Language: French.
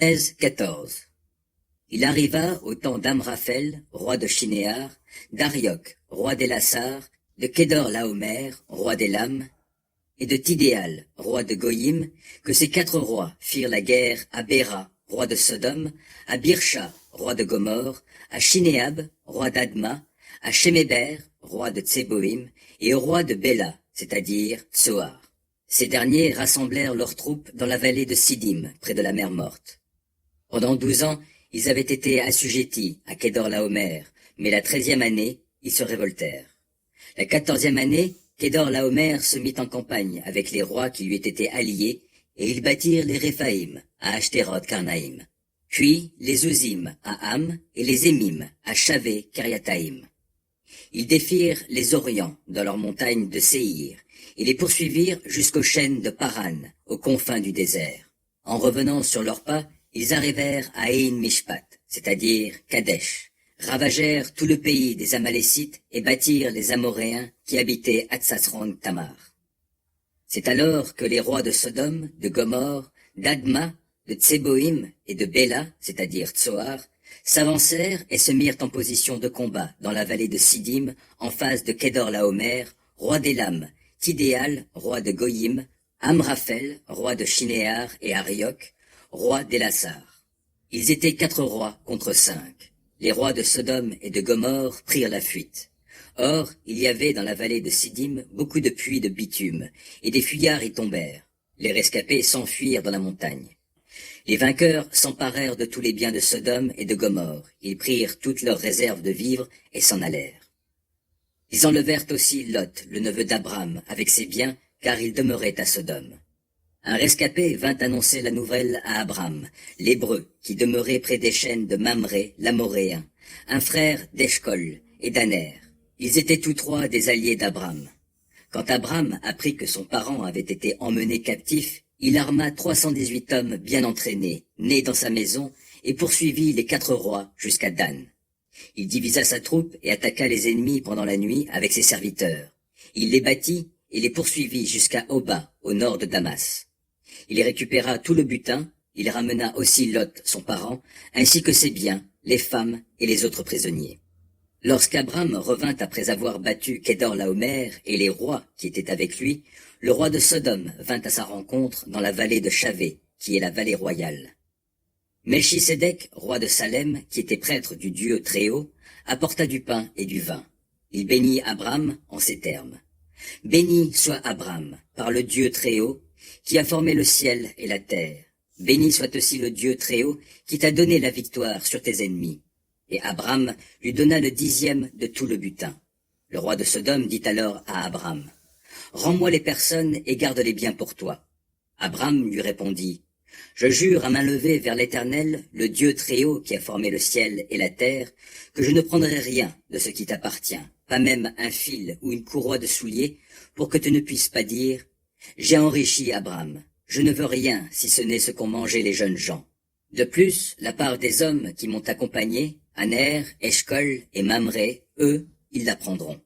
Genèse 14. Il arriva au temps d'Amraphel, roi de Shinéar, d'Arioc, roi d'Élassar, de Kédor Laomer, roi d'Élam, et de Tidéal, roi de Goyim, que ces 4 rois firent la guerre à Béra, roi de Sodome, à Birsha, roi de Gomorre, à Shinéab, roi d'Adma, à Sheméber, roi de Tseboïm, et au roi de Béla, c'est-à-dire Tsoar. Ces derniers rassemblèrent leurs troupes dans la vallée de Sidim, près de la mer Morte. Pendant 12 ans, ils avaient été assujettis à Kédor Laomer, mais la 13e année, ils se révoltèrent. La 14e année, Kédor Laomer se mit en campagne avec les rois qui lui étaient alliés, et ils bâtirent les Réphaïm à Ashteroth Karnaïm, puis les Uzim à Ham et les Émim à Shavé Kiriataïm. Ils défirent les Orients dans leurs montagnes de Séhir, et les poursuivirent jusqu'aux chênes de Paran, aux confins du désert. En revenant sur leurs pas, ils arrivèrent à Ein Mishpat, c'est-à-dire Kadesh, ravagèrent tout le pays des Amalécites et bâtirent les Amoréens qui habitaient Hatsasron Tamar. C'est alors que les rois de Sodome, de Gomorre, d'Adma, de Tseboïm et de Béla, c'est-à-dire Tsoar, s'avancèrent et se mirent en position de combat dans la vallée de Sidim, en face de Kédor Laomer, roi d'Élam, Tidéal, roi de Goyim, Amraphel, roi de Shinéar et Arioc, roi d'Élassar. Ils étaient 4 rois contre 5. Les rois de Sodome et de Gomorre prirent la fuite. Or, il y avait dans la vallée de Sidim beaucoup de puits de bitume, et des fuyards y tombèrent. Les rescapés s'enfuirent dans la montagne. Les vainqueurs s'emparèrent de tous les biens de Sodome et de Gomorre. Ils prirent toutes leurs réserves de vivres et s'en allèrent. Ils enlevèrent aussi Lot, le neveu d'Abram, avec ses biens, car il demeurait à Sodome. Un rescapé vint annoncer la nouvelle à Abram, l'Hébreu, qui demeurait près des chênes de Mamré, l'Amoréen, un frère d'Eshcol et d'Aner. Ils étaient tous 3 des alliés d'Abram. Quand Abram apprit que son parent avait été emmené captif, il arma 318 hommes bien entraînés, nés dans sa maison, et poursuivit les 4 rois jusqu'à Dan. Il divisa sa troupe et attaqua les ennemis pendant la nuit avec ses serviteurs. Il les battit et les poursuivit jusqu'à Oba, au nord de Damas. Il récupéra tout le butin, il ramena aussi Lot, son parent, ainsi que ses biens, les femmes et les autres prisonniers. Lorsqu'Abram revint après avoir battu Kédor Laomer et les rois qui étaient avec lui, le roi de Sodome vint à sa rencontre dans la vallée de Shavé, qui est la vallée royale. Melchisédek, roi de Salem, qui était prêtre du Dieu Très-Haut, apporta du pain et du vin. Il bénit Abram en ces termes. « Béni soit Abram par le Dieu Très-Haut, qui a formé le ciel et la terre. Béni soit aussi le Dieu Très-Haut, qui t'a donné la victoire sur tes ennemis. » Et Abram lui donna le 10e de tout le butin. Le roi de Sodome dit alors à Abram, « Rends-moi les personnes et garde-les bien pour toi. » Abram lui répondit, « Je jure à main levée vers l'Éternel, le Dieu Très-Haut qui a formé le ciel et la terre, que je ne prendrai rien de ce qui t'appartient, pas même un fil ou une courroie de souliers, pour que tu ne puisses pas dire, « J'ai enrichi Abram, je ne veux rien si ce n'est ce qu'ont mangé les jeunes gens. » De plus, la part des hommes qui m'ont accompagné, Aner, Eshcol et Mamré, eux, ils la prendront.